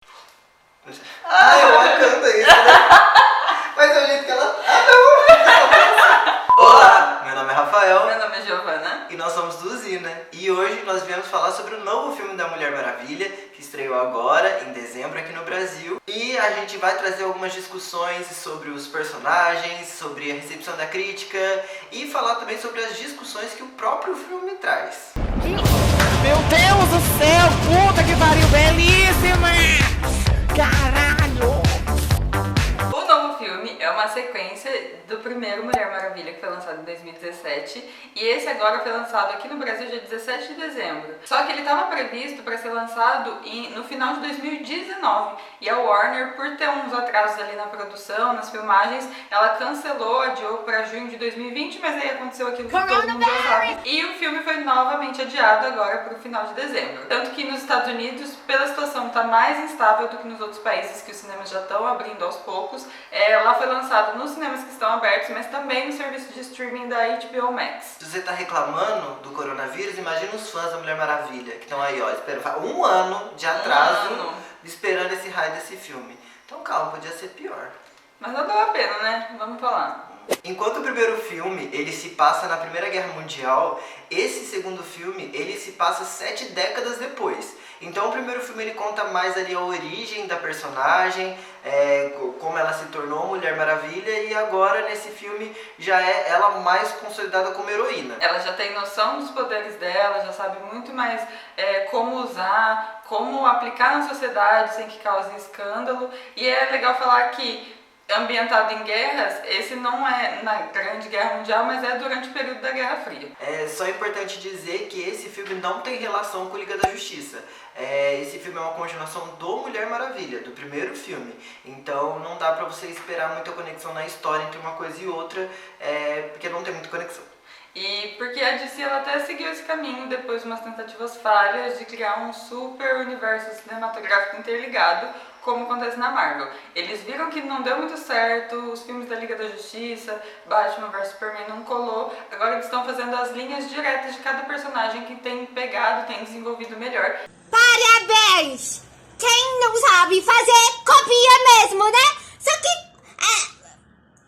Eu canta isso, né? Mas é o jeito que ela... não! Olá, meu nome é Rafael. Meu nome é Giovana. E nós somos do Usina. E hoje nós viemos falar sobre o novo filme da Mulher Maravilha, que estreou agora, em dezembro, aqui no Brasil. E a gente vai trazer algumas discussões sobre os personagens, sobre a recepção da crítica e falar também sobre as discussões que o próprio filme traz. Meu Deus do céu, puta que pariu, belíssima! Caralho! O novo filme é uma sequência do primeiro Mulher Maravilha, que foi lançado em 2017, e esse agora foi lançado aqui no Brasil dia 17 de dezembro. Só que ele estava previsto para ser lançado no final de 2019, e a Warner, por ter uns atrasos ali na produção, nas filmagens, ela cancelou, adiou para junho de 2020, mas aí aconteceu aquilo que todo mundo já sabe. E o filme foi novamente adiado agora para o final de dezembro. Tanto que nos Estados Unidos, pela situação estar mais instável do que nos outros países, que os cinemas já estão abrindo aos poucos, lá foi lançado nos cinemas que estão abertos, mas também no serviço de streaming da HBO Max. Se você tá reclamando do coronavírus, imagina os fãs da Mulher Maravilha, que estão aí, ó, esperando um ano de atraso, esperando esse raio desse filme. Então calma, podia ser pior. Mas não deu a pena, né? Vamos falar. Enquanto o primeiro filme ele se passa na Primeira Guerra Mundial, esse segundo filme ele se passa 7 décadas depois. Então o primeiro filme ele conta mais ali a origem da personagem, como ela se tornou Mulher Maravilha, e agora nesse filme já é ela mais consolidada como heroína. Ela já tem noção dos poderes dela, já sabe muito mais como usar, como aplicar na sociedade sem que cause escândalo. E é legal falar que ambientado em guerras, esse não é na Grande Guerra Mundial, mas é durante o período da Guerra Fria. É só importante dizer que esse filme não tem relação com Liga da Justiça. Esse filme é uma continuação do Mulher Maravilha, do primeiro filme. Então não dá pra você esperar muita conexão na história entre uma coisa e outra, porque não tem muita conexão. E porque a DC ela até seguiu esse caminho depois de umas tentativas falhas de criar um super universo cinematográfico interligado, como acontece na Marvel. Eles viram que não deu muito certo, os filmes da Liga da Justiça, Batman vs Superman não colou, agora eles estão fazendo as linhas diretas de cada personagem que tem pegado, tem desenvolvido melhor. Parabéns! Quem não sabe fazer, copia mesmo, né? Só que,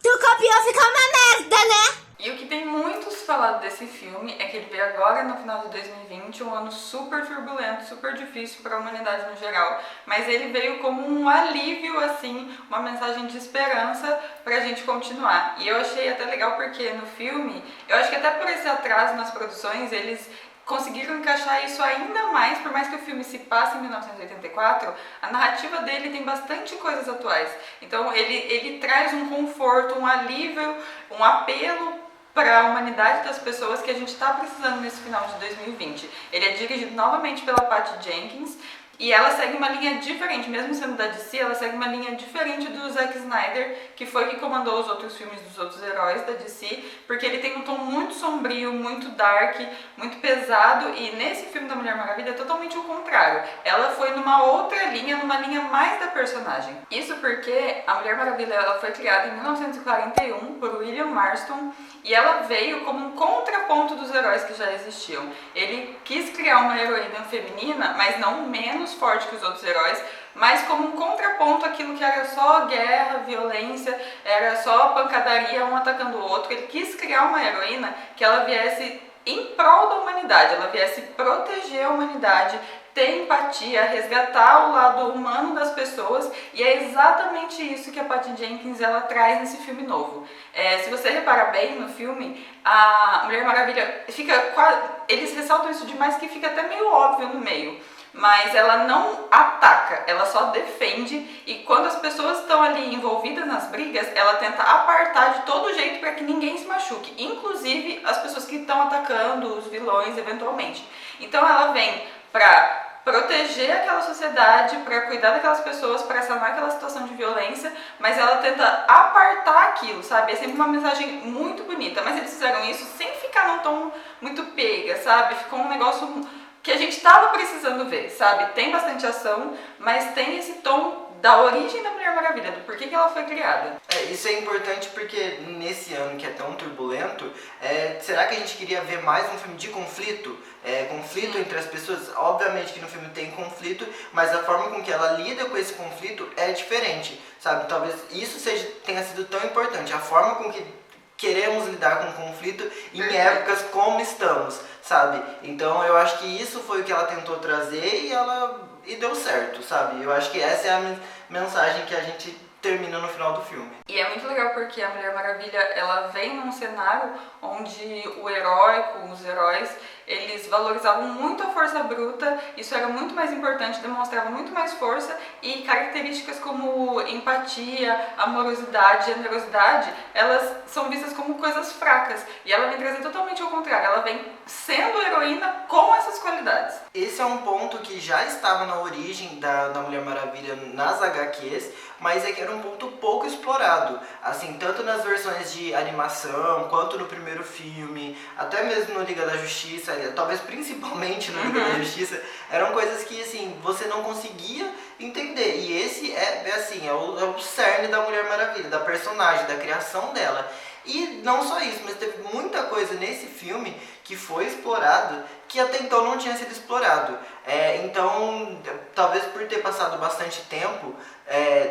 tu copiou, ficou uma merda, né? E o que tem muito se falado desse filme é que ele veio agora no final de 2020, um ano super turbulento, super difícil para a humanidade no geral, mas ele veio como um alívio, assim, uma mensagem de esperança pra gente continuar. E eu achei até legal porque no filme, eu acho que até por esse atraso nas produções, eles conseguiram encaixar isso ainda mais, por mais que o filme se passe em 1984, a narrativa dele tem bastante coisas atuais. Então ele traz um conforto, um alívio, um apelo para a humanidade das pessoas que a gente está precisando nesse final de 2020. Ele é dirigido novamente pela Patty Jenkins e ela segue uma linha diferente, mesmo sendo da DC, ela segue uma linha diferente do Zack Snyder, que foi que comandou os outros filmes dos outros heróis da DC, porque ele tem um tom muito sombrio, muito dark, muito pesado, e nesse filme da Mulher Maravilha é totalmente o contrário. Ela foi numa outra linha, numa linha mais da personagem. Isso porque a Mulher Maravilha ela foi criada em 1941 por William Marston, e ela veio como um contraponto dos heróis que já existiam. Ele quis criar uma heroína feminina, mas não menos forte que os outros heróis, mas como um contraponto àquilo que era só guerra, violência, era só pancadaria, um atacando o outro. Ele quis criar uma heroína que ela viesse em prol da humanidade, ela viesse proteger a humanidade, ter empatia, resgatar o lado humano das pessoas, e é exatamente isso que a Patty Jenkins ela traz nesse filme novo. Se você reparar bem no filme, a Mulher Maravilha eles ressaltam isso demais que fica até meio óbvio no meio, mas ela não ataca, ela só defende, e quando as pessoas estão ali envolvidas nas brigas, ela tenta apartar de todo jeito para que ninguém se machuque, inclusive as pessoas que estão atacando, os vilões eventualmente. Então ela vem para proteger aquela sociedade, para cuidar daquelas pessoas, para sanar aquela situação de violência, mas ela tenta apartar aquilo, sabe? É sempre uma mensagem muito bonita, mas eles fizeram isso sem ficar num tom muito pega, sabe? Ficou um negócio que a gente estava precisando ver, sabe? Tem bastante ação, mas tem esse tom da origem da Mulher Maravilha, do porquê que ela foi criada. Isso é importante porque nesse ano que é tão turbulento, será que a gente queria ver mais um filme de conflito? Conflito entre as pessoas? Obviamente que no filme tem conflito, mas a forma com que ela lida com esse conflito é diferente, sabe? Talvez isso tenha sido tão importante, a forma com que queremos lidar com o conflito em épocas como estamos, sabe? Então eu acho que isso foi o que ela tentou trazer e deu certo, sabe? Eu acho que essa é a mensagem que a gente termina no final do filme. E é muito legal porque a Mulher Maravilha, ela vem num cenário onde o herói, com os heróis, eles valorizavam muito a força bruta, isso era muito mais importante, demonstrava muito mais força, e características como empatia, amorosidade, generosidade, elas são vistas como coisas fracas. E ela vem trazer totalmente ao contrário, ela vem sendo heroína com essas qualidades. Esse é um ponto que já estava na origem da Mulher Maravilha nas HQs, mas é que era um ponto pouco explorado, assim, tanto nas versões de animação, quanto no primeiro filme, até mesmo no Liga da Justiça, talvez principalmente no Liga da Justiça, eram coisas que, assim, você não conseguia entender, e esse é o cerne da Mulher Maravilha, da personagem, da criação dela. E não só isso, mas teve muita coisa nesse filme que foi explorado que até então não tinha sido explorado. Então, talvez por ter passado bastante tempo,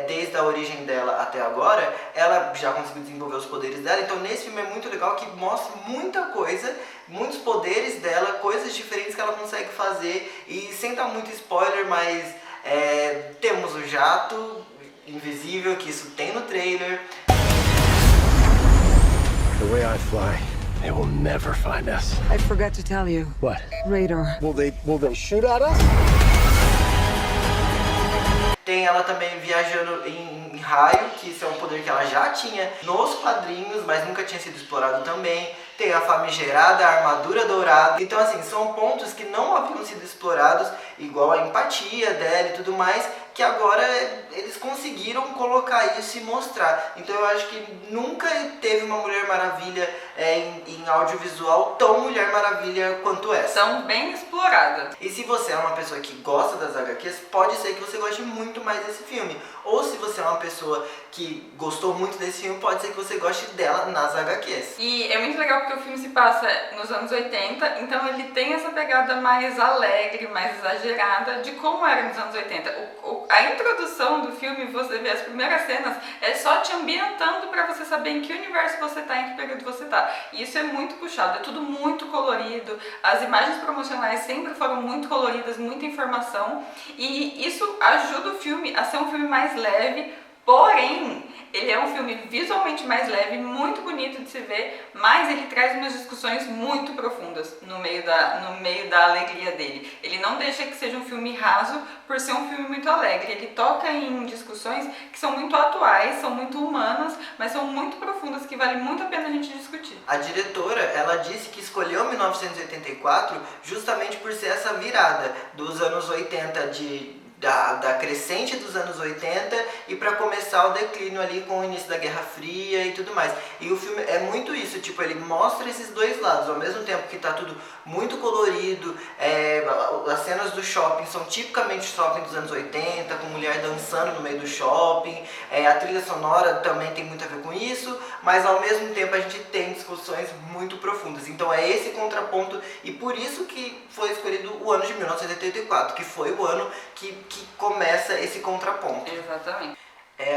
desde a origem dela até agora, ela já conseguiu desenvolver os poderes dela. Então nesse filme é muito legal que mostra muita coisa, muitos poderes dela, coisas diferentes que ela consegue fazer. E sem dar muito spoiler, mas temos o jato invisível, que isso tem no trailer. The way I fly, they will never find us. I forgot to tell you. What? Radar. Will they shoot at us? Tem ela também viajando em raio, que isso é um poder que ela já tinha nos quadrinhos, mas nunca tinha sido explorado também. Tem a famigerada armadura dourada. Então, assim, são pontos que não haviam sido explorados, igual a empatia dela e tudo mais, que agora eles conseguiram colocar isso e mostrar. Então eu acho que nunca teve uma Mulher Maravilha em audiovisual tão Mulher Maravilha quanto essa. Tão bem explorada. E se você é uma pessoa que gosta das HQs, pode ser que você goste muito mais desse filme. Ou se você é uma pessoa que gostou muito desse filme, pode ser que você goste dela nas HQs. E é muito legal porque o filme se passa nos anos 80, então ele tem essa pegada mais alegre, mais exagerada de como era nos anos 80. A introdução do filme, você vê as primeiras cenas, é só te ambientando pra você saber em que universo você tá, em que período você tá. E isso é muito puxado, é tudo muito colorido, as imagens promocionais sempre foram muito coloridas, muita informação, e isso ajuda o filme a ser um filme mais leve, porém, ele é um filme visualmente mais leve, muito bonito de se ver, mas ele traz umas discussões muito profundas no meio da alegria dele. Ele não deixa que seja um filme raso por ser um filme muito alegre. Ele toca em discussões que são muito atuais, são muito humanas, mas são muito profundas, que vale muito a pena a gente discutir. A diretora, ela disse que escolheu 1984 justamente por ser essa virada dos anos 80 da crescente dos anos 80 e para começar o declínio ali com o início da Guerra Fria e tudo mais. E o filme é muito isso, tipo, ele mostra esses dois lados, ao mesmo tempo que tá tudo muito colorido, as cenas do shopping são tipicamente shopping dos anos 80, com mulher dançando no meio do shopping, a trilha sonora também tem muito a ver com isso, mas ao mesmo tempo a gente tem discussões muito profundas. Então é esse contraponto e por isso que foi escolhido o ano de 1984, que foi o ano que começa esse contraponto. Exatamente.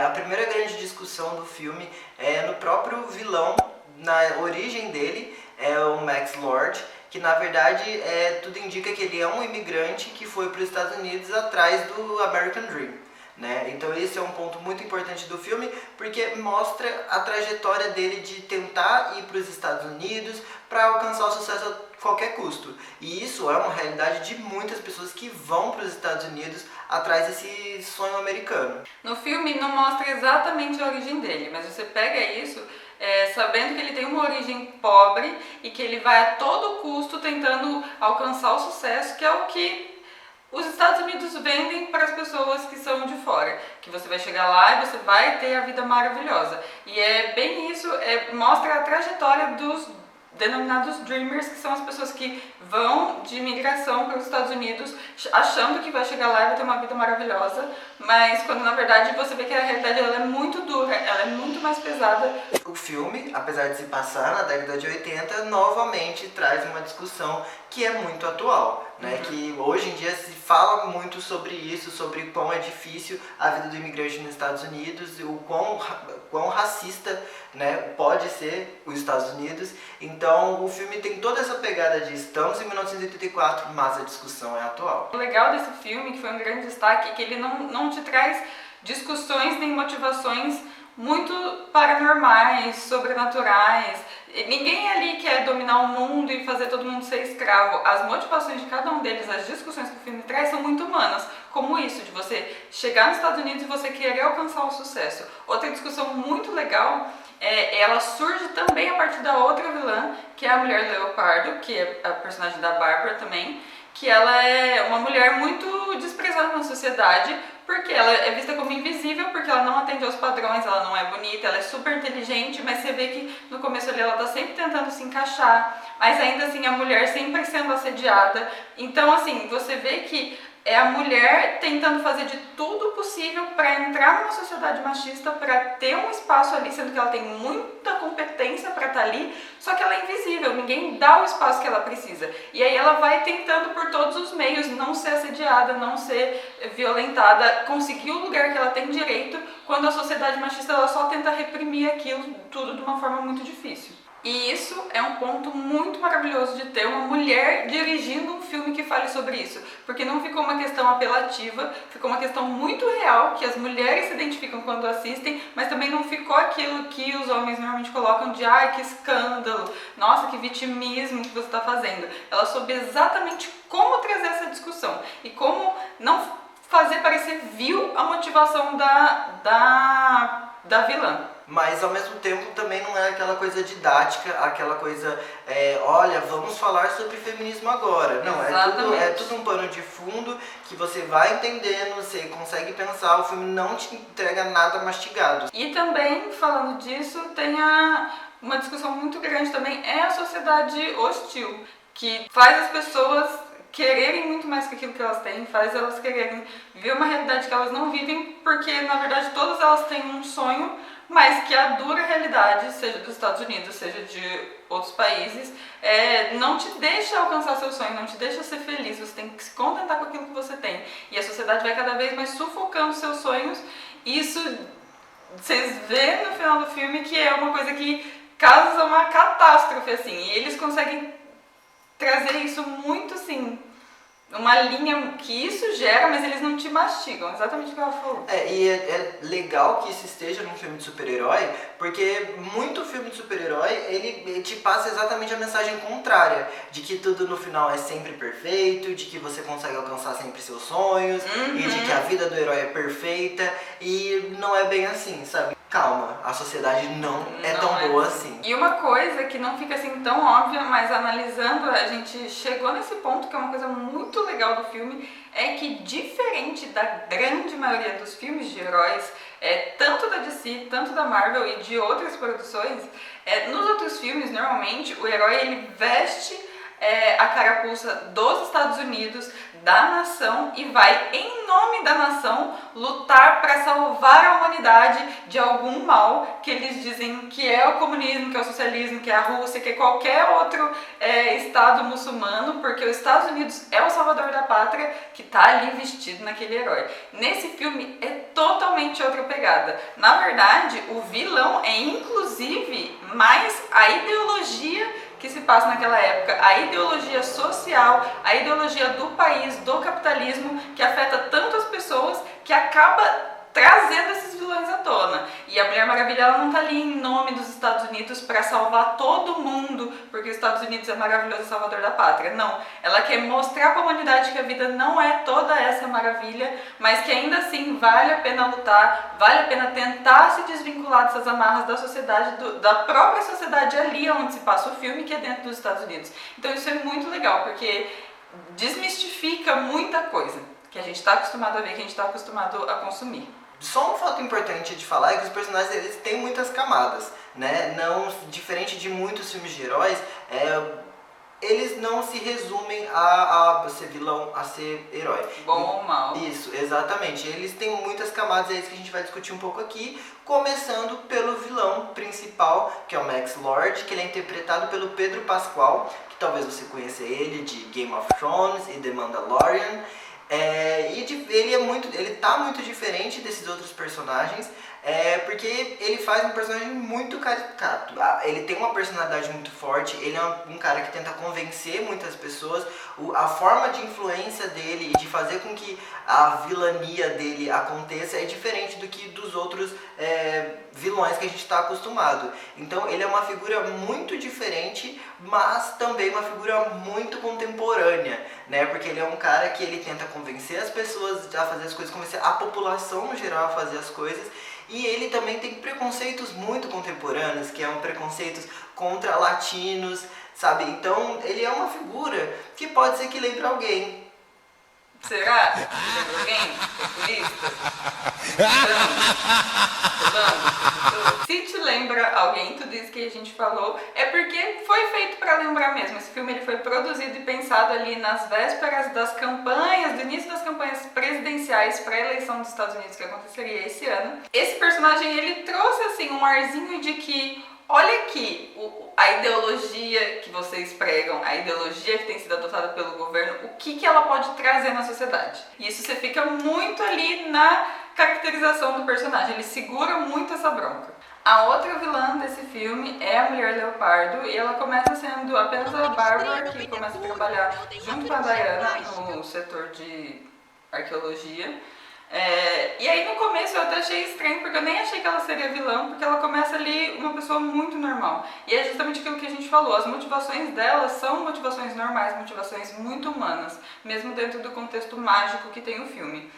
A primeira grande discussão do filme é no próprio vilão, na origem dele, é o Max Lord, que na verdade tudo indica que ele é um imigrante que foi para os Estados Unidos atrás do American Dream. Né? Então esse é um ponto muito importante do filme, porque mostra a trajetória dele de tentar ir para os Estados Unidos para alcançar o sucesso a qualquer custo. E isso é uma realidade de muitas pessoas que vão para os Estados Unidos atrás desse sonho americano. No filme não mostra exatamente a origem dele, mas você pega isso sabendo que ele tem uma origem pobre e que ele vai a todo custo tentando alcançar o sucesso, que é o que os Estados Unidos vendem para as pessoas que são de fora, que você vai chegar lá e você vai ter a vida maravilhosa. E é bem isso, mostra a trajetória dos denominados Dreamers, que são as pessoas que vão de imigração para os Estados Unidos achando que vai chegar lá e vai ter uma vida maravilhosa, mas quando na verdade você vê que a realidade ela é muito dura, ela é muito mais pesada. O filme, apesar de se passar na década de 80, novamente traz uma discussão que é muito atual, né? Que hoje em dia se fala muito sobre isso, sobre quão é difícil a vida do imigrante nos Estados Unidos, o quão racista, né, pode ser os Estados Unidos. Então o filme tem toda essa pegada de estamos em 1984, mas a discussão é atual. O legal desse filme, que foi um grande destaque, é que ele não te traz discussões nem motivações muito paranormais, sobrenaturais. Ninguém ali quer dominar o mundo e fazer todo mundo ser escravo. As motivações de cada um deles, as discussões que o filme traz são muito humanas, como isso, de você chegar nos Estados Unidos e você querer alcançar o sucesso. Outra discussão muito legal, ela surge também a partir da outra vilã, que é a Mulher Leopardo, que é a personagem da Bárbara também, que ela é uma mulher muito desprezada na sociedade, porque ela é vista como invisível, porque ela não atende aos padrões, ela não é bonita, ela é super inteligente, mas você vê que no começo ali ela tá sempre tentando se encaixar, mas ainda assim a mulher sempre sendo assediada. Então assim, você vê que é a mulher tentando fazer de tudo possível para entrar numa sociedade machista, para ter um espaço ali, sendo que ela tem muita competência para estar ali, só que ela é invisível, ninguém dá o espaço que ela precisa. E aí ela vai tentando por todos os meios não ser assediada, não ser violentada, conseguir o lugar que ela tem direito, quando a sociedade machista ela só tenta reprimir aquilo tudo de uma forma muito difícil. E isso é um ponto muito maravilhoso de ter uma mulher dirigindo um filme que fale sobre isso, porque não ficou uma questão apelativa, ficou uma questão muito real, que as mulheres se identificam quando assistem, mas também não ficou aquilo que os homens normalmente colocam de ai, que escândalo, nossa, que vitimismo que você está fazendo. Ela soube exatamente como trazer essa discussão e como não fazer parecer vil a motivação da vilã. Mas ao mesmo tempo também não é aquela coisa didática, aquela coisa, olha, vamos falar sobre feminismo agora. Não, é tudo um pano de fundo que você vai entendendo, você consegue pensar, o filme não te entrega nada mastigado. E também, falando disso, tem uma discussão muito grande também, é a sociedade hostil, que faz as pessoas quererem muito mais que aquilo que elas têm, faz elas quererem ver uma realidade que elas não vivem, porque na verdade todas elas têm um sonho, mas que a dura realidade, seja dos Estados Unidos, seja de outros países, não te deixa alcançar seu sonho, não te deixa ser feliz, você tem que se contentar com aquilo que você tem. E a sociedade vai cada vez mais sufocando seus sonhos, e isso vocês vê no final do filme que é uma coisa que causa uma catástrofe, assim, e eles conseguem trazer isso muito, assim, uma linha que isso gera, mas eles não te mastigam, exatamente o que ela falou. E é legal que isso esteja num filme de super-herói, porque muito filme de super-herói, ele te passa exatamente a mensagem contrária, de que tudo no final é sempre perfeito, de que você consegue alcançar sempre seus sonhos, e de que a vida do herói é perfeita, e não é bem assim, sabe? Calma, a sociedade não é tão boa assim. E uma coisa que não fica assim tão óbvia, mas analisando, a gente chegou nesse ponto, que é uma coisa muito legal do filme, é que diferente da grande maioria dos filmes de heróis, tanto da DC, tanto da Marvel e de outras produções, nos outros filmes, normalmente, o herói ele veste a carapuça dos Estados Unidos, da nação, e vai, em nome da nação, lutar para salvar a humanidade de algum mal que eles dizem que é o comunismo, que é o socialismo, que é a Rússia, que é qualquer outro estado muçulmano, porque os Estados Unidos é o salvador da pátria que está ali vestido naquele herói. Nesse filme é totalmente outra pegada. Na verdade, o vilão é inclusive mais a ideologia que se passa naquela época, a ideologia social, a ideologia do país, do capitalismo, que afeta tanto as pessoas, que acaba trazendo esses vilões à tona. E a Mulher Maravilha ela não tá ali em nome dos Estados Unidos para salvar todo mundo, porque os Estados Unidos é maravilhoso e salvador da pátria. Não, ela quer mostrar para a humanidade que a vida não é toda essa maravilha, mas que ainda assim vale a pena lutar, vale a pena tentar se desvincular dessas amarras da sociedade, da própria sociedade ali onde se passa o filme, que é dentro dos Estados Unidos. Então isso é muito legal, porque desmistifica muita coisa que a gente está acostumado a ver, que a gente está acostumado a consumir. Só um fato importante de falar é que os personagens eles têm muitas camadas, né? Não diferente de muitos filmes de heróis, eles não se resumem a ser vilão, a ser herói. Bom ou mal. Isso, exatamente. Eles têm muitas camadas, é isso que a gente vai discutir um pouco aqui, começando pelo vilão principal, que é o Max Lord, que ele é interpretado pelo Pedro Pascal, que talvez você conheça ele de Game of Thrones e The Mandalorian. Ele tá muito diferente desses outros personagens, porque ele faz um personagem muito caricato. Ele tem uma personalidade muito forte, ele é um cara que tenta convencer muitas pessoas. A forma de influência dele e de fazer com que a vilania dele aconteça é diferente do que dos outros vilões que a gente está acostumado. Então ele é uma figura muito diferente, mas também uma figura muito contemporânea, né? Porque ele é um cara que ele tenta convencer as pessoas a fazer as coisas, convencer a população no geral a fazer as coisas. E ele também tem preconceitos muito contemporâneos, que é um preconceitos contra latinos, sabe? Então ele é uma figura que pode ser que lembre alguém. Será? Lembra alguém? Populista? Se te lembra alguém, tudo isso que a gente falou, é porque foi feito para lembrar mesmo. Esse filme ele foi produzido e pensado ali nas vésperas das campanhas, do início das campanhas presidenciais para a eleição dos Estados Unidos que aconteceria esse ano. Esse personagem ele trouxe assim um arzinho de que, olha aqui, a ideologia que vocês pregam, a ideologia que tem sido adotada pelo governo, o que ela pode trazer na sociedade. E isso você fica muito ali na caracterização do personagem, ele segura muito essa bronca. A outra vilã desse filme é a Mulher Leopardo, e ela começa sendo apenas a Bárbara, que começa a trabalhar junto com a Diana no setor de arqueologia. E aí no começo eu até achei estranho, porque eu nem achei que ela seria vilã, porque ela começa ali uma pessoa muito normal. E é justamente aquilo que a gente falou, as motivações dela são motivações normais, motivações muito humanas, mesmo dentro do contexto mágico que tem o filme.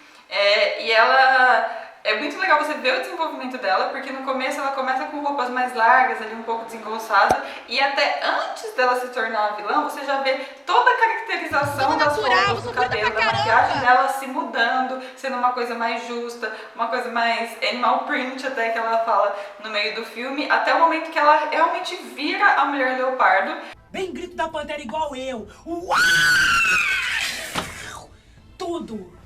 E ela... É muito legal você ver o desenvolvimento dela, porque no começo ela começa com roupas mais largas, ali um pouco desengonçada, e até antes dela se tornar a vilã, você já vê toda a caracterização das roupas, do cabelo, da maquiagem dela se mudando, sendo uma coisa mais justa, uma coisa mais animal print até que ela fala no meio do filme, até o momento que ela realmente vira a Mulher Leopardo. Bem grito da Pantera igual eu. Uau! Tudo.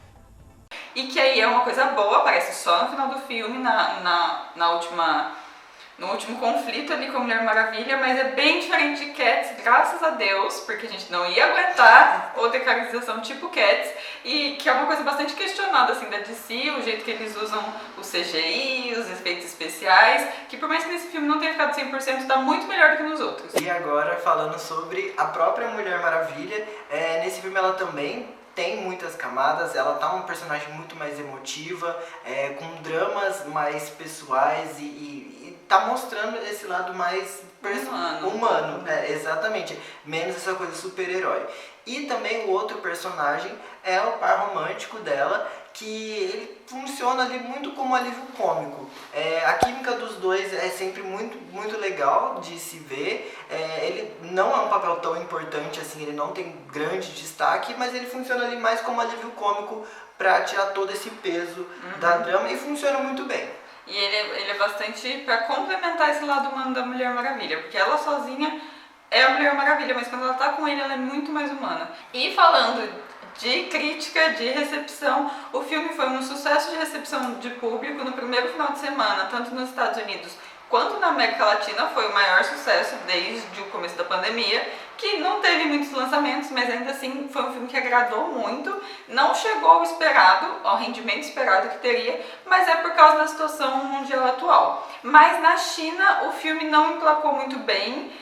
E que aí é uma coisa boa, aparece só no final do filme, no último conflito ali com a Mulher Maravilha, mas é bem diferente de Cats, graças a Deus, porque a gente não ia aguentar outra caracterização tipo Cats, e que é uma coisa bastante questionada assim da DC, o jeito que eles usam o CGI, os efeitos especiais, que por mais que nesse filme não tenha ficado 100%, tá muito melhor do que nos outros. E agora falando sobre a própria Mulher Maravilha, nesse filme ela também tem muitas camadas, ela tá uma personagem muito mais emotiva, com dramas mais pessoais e tá mostrando esse lado mais humano, exatamente, menos essa coisa super-herói. E também o outro personagem é o par romântico dela, que ele funciona ali muito como alívio cômico. A química dos dois é sempre muito, muito legal de se ver. Ele não é um papel tão importante assim, ele não tem grande destaque, mas ele funciona ali mais como alívio cômico para tirar todo esse peso da drama e funciona muito bem. E ele é bastante para complementar esse lado humano da Mulher Maravilha, porque ela sozinha é a Mulher Maravilha, mas quando ela tá com ele, ela é muito mais humana. E falando de crítica, de recepção, o filme foi um sucesso de recepção de público no primeiro final de semana, tanto nos Estados Unidos quanto na América Latina. Foi o maior sucesso desde o começo da pandemia, que não teve muitos lançamentos, mas ainda assim foi um filme que agradou muito. Não chegou ao esperado, ao rendimento esperado que teria, mas é por causa da situação mundial atual. Mas na China o filme não emplacou muito bem,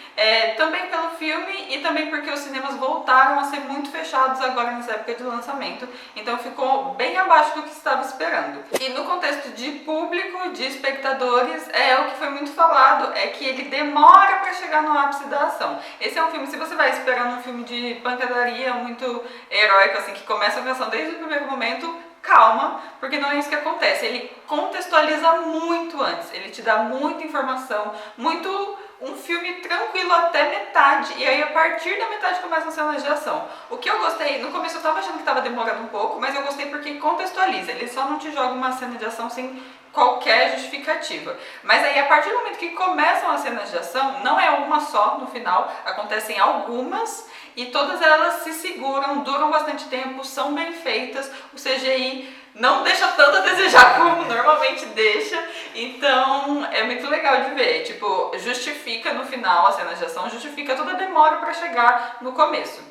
também pelo filme e também porque os cinemas voltaram a ser muito fechados agora nessa época de lançamento, então ficou bem abaixo do que estava esperando. E no contexto de público, de espectadores, o que foi muito falado é que ele demora para chegar no ápice da ação. Esse é um filme, se você vai esperando um filme de pancadaria muito heróico, assim, que começa a ação desde o primeiro momento, calma, porque não é isso que acontece. Ele contextualiza muito antes, ele te dá muita informação, muito um filme tranquilo até metade, e aí a partir da metade começam as cenas de ação. O que eu gostei, no começo eu tava achando que tava demorando um pouco, mas eu gostei porque contextualiza, ele só não te joga uma cena de ação sem qualquer justificativa. Mas aí a partir do momento que começam as cenas de ação, não é uma só no final, acontecem algumas, e todas elas se seguram, duram bastante tempo, são bem feitas, o CGI não deixa tanto a desejar como normalmente deixa, então é muito legal de ver, tipo, justifica no final as cenas de ação, justifica toda a demora para chegar no começo.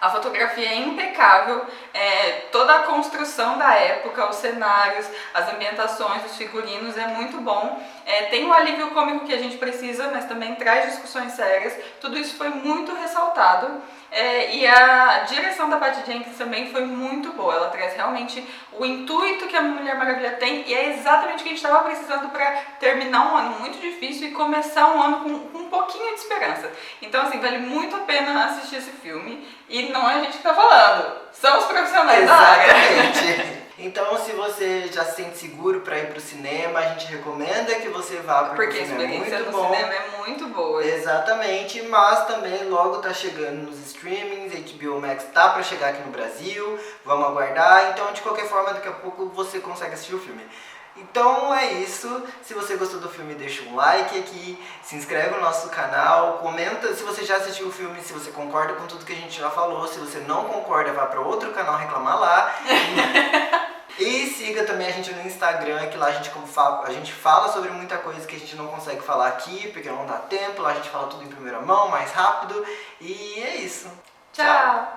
A fotografia é impecável, toda a construção da época, os cenários, as ambientações, os figurinos é muito bom. Tem um alívio cômico que a gente precisa, mas também traz discussões sérias. Tudo isso foi muito ressaltado. E a direção da Patty Jenkins também foi muito boa. Ela traz realmente o intuito que a Mulher Maravilha tem e é exatamente o que a gente estava precisando para terminar um ano muito difícil e começar um ano com um pouquinho de esperança. Então, assim, vale muito a pena assistir esse filme e não é a gente que está falando, são os profissionais da área. Exatamente. Então, se você já se sente seguro para ir pro cinema, a gente recomenda que você vá, porque o filme é experiência muito no bom. cinema é muito boa. Exatamente, mas também logo tá chegando nos streamings, HBO Max tá para chegar aqui no Brasil, vamos aguardar. Então, de qualquer forma, daqui a pouco você consegue assistir o filme. Então é isso, se você gostou do filme deixa um like aqui, se inscreve no nosso canal, comenta se você já assistiu o filme, se você concorda com tudo que a gente já falou, se você não concorda vá para outro canal reclamar lá. E siga também a gente no Instagram, que lá a gente fala sobre muita coisa que a gente não consegue falar aqui, porque não dá tempo, lá a gente fala tudo em primeira mão, mais rápido, e é isso. Tchau!